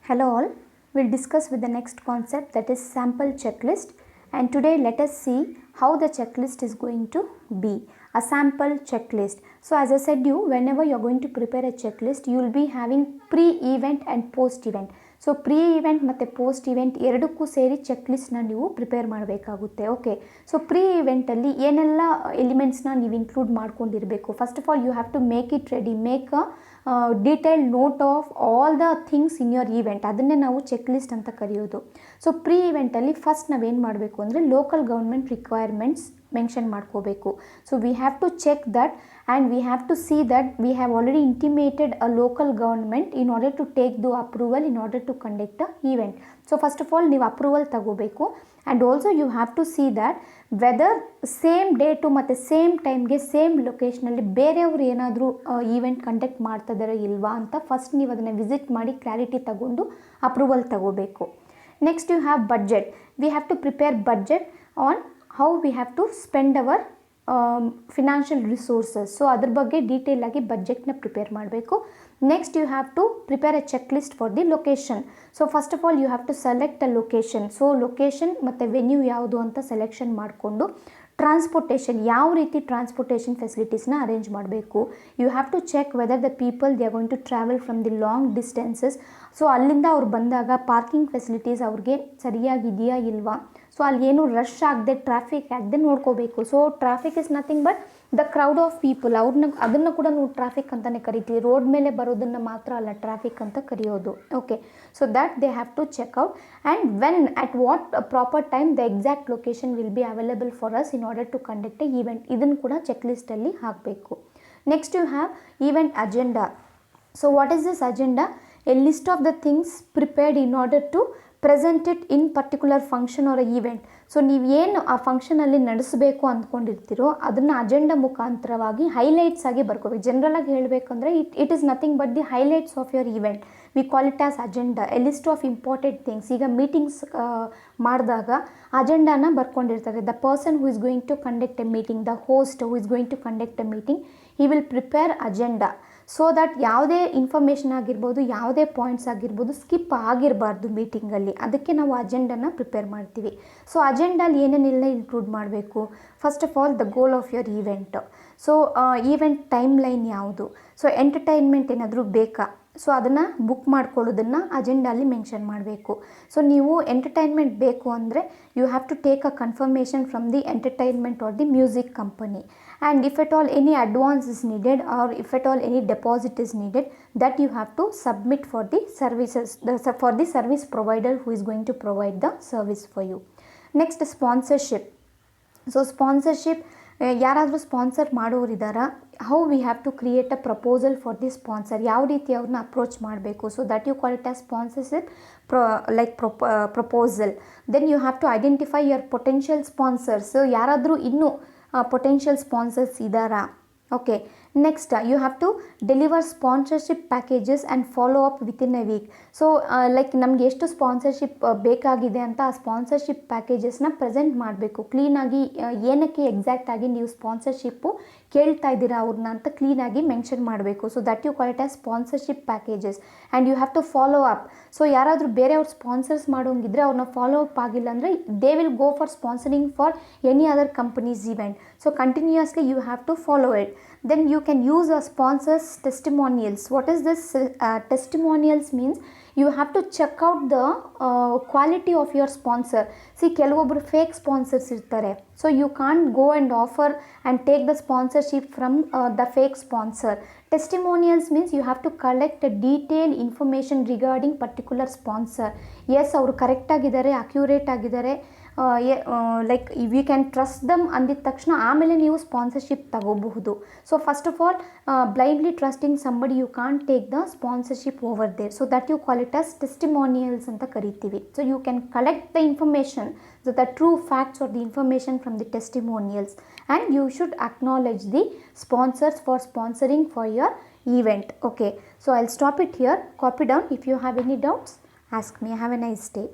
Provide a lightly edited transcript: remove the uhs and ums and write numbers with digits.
Hello all, we'll discuss with the next concept, that is sample checklist, and today let us see how the checklist is going to be a sample checklist. So as I said you, whenever you are going to prepare a checklist, you will be having pre-event and post-event. So pre event ಮತ್ತು post event ಎರಡಕ್ಕೂ ಸೇರಿ check ಲಿಸ್ಟ್ನ ನೀವು prepare ಮಾಡಬೇಕಾಗುತ್ತೆ. Okay, so pre ಇವೆಂಟಲ್ಲಿ ಏನೆಲ್ಲ ಎಲಿಮೆಂಟ್ಸ್ನ ನೀವು include ಮಾಡ್ಕೊಂಡಿರಬೇಕು. First of all you have to make it ready, make a detailed note of all the things in your event. ಅದನ್ನೇ ನಾವು ಚೆಕ್ ಲಿಸ್ಟ್ ಅಂತ ಕರೆಯೋದು. ಸೊ ಪ್ರೀ ಇವೆಂಟಲ್ಲಿ ಫಸ್ಟ್ ನಾವೇನು ಮಾಡಬೇಕು ಅಂದರೆ ಲೋಕಲ್ ಗೌರ್ಮೆಂಟ್ ರಿಕ್ವೈರ್ಮೆಂಟ್ಸ್ ಮೆನ್ಷನ್ ಮಾಡ್ಕೋಬೇಕು. So we have to check that and we have to see that we have already intimated a local government in order to take the approval in order to conduct a event. So first of all ನೀವು approval ತಗೋಬೇಕು, and also you have to see that whether same date ಮತ್ತು same ಟೈಮ್ಗೆ same ಲೊಕೇಶನಲ್ಲಿ ಬೇರೆಯವರು ಏನಾದರೂ event conduct ಮಾಡ್ತಿದ್ದಾರೆ ಇಲ್ವಾ ಅಂತ first ನೀವು ಅದನ್ನು ವಿಸಿಟ್ ಮಾಡಿ ಕ್ಲಾರಿಟಿ ತಗೊಂಡು ಅಪ್ರೂವಲ್ ತಗೋಬೇಕು. Next you have budget. We have to prepare budget on how we have to spend our financial resources. So ಅದ್ರ ಬಗ್ಗೆ ಡೀಟೇಲ್ ಆಗಿ ಬಡ್ಜೆಟ್ನ ಪ್ರಿಪೇರ್ ಮಾಡಬೇಕು. Next you have to prepare a check list for the location. So first of all you have to select a location. So location ಮತ್ತು venue ಯಾವುದು ಅಂತ selection ಮಾಡಿಕೊಂಡು transportation, ಯಾವ ರೀತಿ ಟ್ರಾನ್ಸ್ಪೋರ್ಟೇಷನ್ ಫೆಸಿಲಿಟೀಸ್ನ ಅರೇಂಜ್ ಮಾಡಬೇಕು. You have to check whether the people they are going to travel from the long distances. So ಅಲ್ಲಿಂದ ಅವ್ರು ಬಂದಾಗ ಪಾರ್ಕಿಂಗ್ ಫೆಸಿಲಿಟೀಸ್ ಅವ್ರಿಗೆ ಸರಿಯಾಗಿದೆಯಾ ಇಲ್ವಾ. ಸೊ ಅಲ್ಲಿ ಏನು ರಶ್ ಆಗದೆ, ಟ್ರಾಫಿಕ್ ಆಗದೆ ನೋಡ್ಕೋಬೇಕು. So traffic is nothing but the crowd of people. ಅದನ್ನು ಕೂಡ ನಾವು ಟ್ರಾಫಿಕ್ ಅಂತಲೇ ಕರಿತೀವಿ. ರೋಡ್ ಮೇಲೆ ಬರೋದನ್ನು ಮಾತ್ರ ಅಲ್ಲ ಟ್ರಾಫಿಕ್ ಅಂತ ಕರೆಯೋದು. Okay, so that they have to check out, and when at what proper time the exact location will be available for us in order to conduct a event. ಇದನ್ನು ಕೂಡ check ಲಿಸ್ಟಲ್ಲಿ ಹಾಕಬೇಕು. Next you have event agenda. So what is this agenda? A list of the things prepared in order to present it in particular function or event. So ನೀವೇನು ಆ ಫಂಕ್ಷನಲ್ಲಿ ನಡೆಸಬೇಕು ಅಂದ್ಕೊಂಡಿರ್ತೀರೋ ಅದನ್ನು agenda ಮುಖಾಂತರವಾಗಿ highlights ಆಗಿ ಬರ್ಕೋಬೇಕು. ಜನರಲಾಗಿ ಹೇಳಬೇಕಂದ್ರೆ it is nothing but the highlights of your event. We call it as agenda, a list of important things. ಈಗ ಮೀಟಿಂಗ್ಸ್ ಮಾಡಿದಾಗ ಅಜೆಂಡಾನ ಬರ್ಕೊಂಡಿರ್ತಾರೆ. The person who is going to conduct a meeting, the host who is going to conduct a meeting, he will prepare agenda. So that ಯಾವುದೇ information ಆಗಿರ್ಬೋದು, ಯಾವುದೇ points ಆಗಿರ್ಬೋದು skip ಆಗಿರಬಾರ್ದು ಮೀಟಿಂಗಲ್ಲಿ. ಅದಕ್ಕೆ ನಾವು ಅಜೆಂಡಾನ ಪ್ರಿಪೇರ್ ಮಾಡ್ತೀವಿ. ಸೊ ಅಜೆಂಡಾಲಿ ಏನೇನೆಲ್ಲ ಇನ್ಕ್ಲೂಡ್ ಮಾಡಬೇಕು? First of all the goal of your event. So event timeline ಯಾವುದು, ಸೊ ಎಂಟರ್ಟೈನ್ಮೆಂಟ್ ಏನಾದರೂ ಬೇಕಾ, ಸೊ ಅದನ್ನು ಬುಕ್ ಮಾಡ್ಕೊಳ್ಳೋದನ್ನು ಅಜೆಂಡಾಲಿ ಮೆನ್ಷನ್ ಮಾಡಬೇಕು. ಸೊ ನೀವು ಎಂಟರ್ಟೈನ್ಮೆಂಟ್ ಬೇಕು ಅಂದರೆ you have to take a confirmation from the entertainment or the music company, and if at all any advance is needed or if at all any deposit is needed, that you have to submit for the services, for the service provider who is going to provide the service for you. Next, sponsorship. So sponsorship, ಯಾರಾದರೂ sponsor ಮಾಡೋರಿದ್ದಾರಾ, how we have to create a proposal for the sponsor, ಯಾವ ರೀತಿ ಅವ್ರನ್ನ approach ಮಾಡಬೇಕು. So that you call it as sponsorship proposal. Then you have to identify your potential sponsors. ಯಾರಾದರೂ ಇನ್ನೂ potential sponsors ಇದ್ದಾರಾ. Okay, next you have to deliver sponsorship packages and follow up within a week. So like ನಮಗೆ ಎಷ್ಟು sponsorship ಬೇಕಾಗಿದೆ ಅಂತ ಆ sponsorship ಪ್ಯಾಕೇಜಸ್ನ present ಮಾಡಬೇಕು ಕ್ಲೀನಾಗಿ. ಏನಕ್ಕೆ ಎಕ್ಸಾಕ್ಟಾಗಿ ನೀವು ಸ್ಪಾನ್ಸರ್ಶಿಪ್ಪು ಕೇಳ್ತಾ ಇದ್ದೀರಾ ಅವ್ರನ್ನ ಅಂತ ಕ್ಲೀನಾಗಿ ಮೆನ್ಷನ್ ಮಾಡಬೇಕು. So that you call it as sponsorship packages, and you have to follow up. So ಯಾರಾದರೂ ಬೇರೆಯವ್ರು ಸ್ಪಾನ್ಸರ್ಸ್ ಮಾಡೋಂಗಿದ್ರೆ ಅವ್ರನ್ನ ಫಾಲೋ ಅಪ್ ಆಗಿಲ್ಲ ಅಂದರೆ they will go for sponsoring for any other companies event. So continuously you have to follow it. Then you can use a sponsor's testimonials. What is this? Testimonials means you have to check out the quality of your sponsor. See, ಕೆಲವೊಬ್ಬರು fake sponsors ಇರ್ತಾರೆ. So you can't go and offer and take the sponsorship from the fake sponsor. Testimonials means you have to collect a detailed information regarding particular sponsor. Yes ಅವರು ಕರೆಕ್ಟಾಗಿದ್ದಾರೆ, accurate ಆಗಿದ್ದಾರೆ, like we can trust them ಅಂದಿದ ತಕ್ಷಣ ಆಮೇಲೆ ನೀವು sponsorship ತಗೋಬಹುದು. So first of all blindly trusting somebody you can't take the sponsorship over there. So that you call it as testimonials ಅಂತ ಕರಿತೀವಿ. So you can collect the information, the true facts or the information from the testimonials, and you should acknowledge the sponsors for sponsoring for your event. Okay, so I'll stop it here. Copy down. If you have any doubts, ask me. Have a nice day.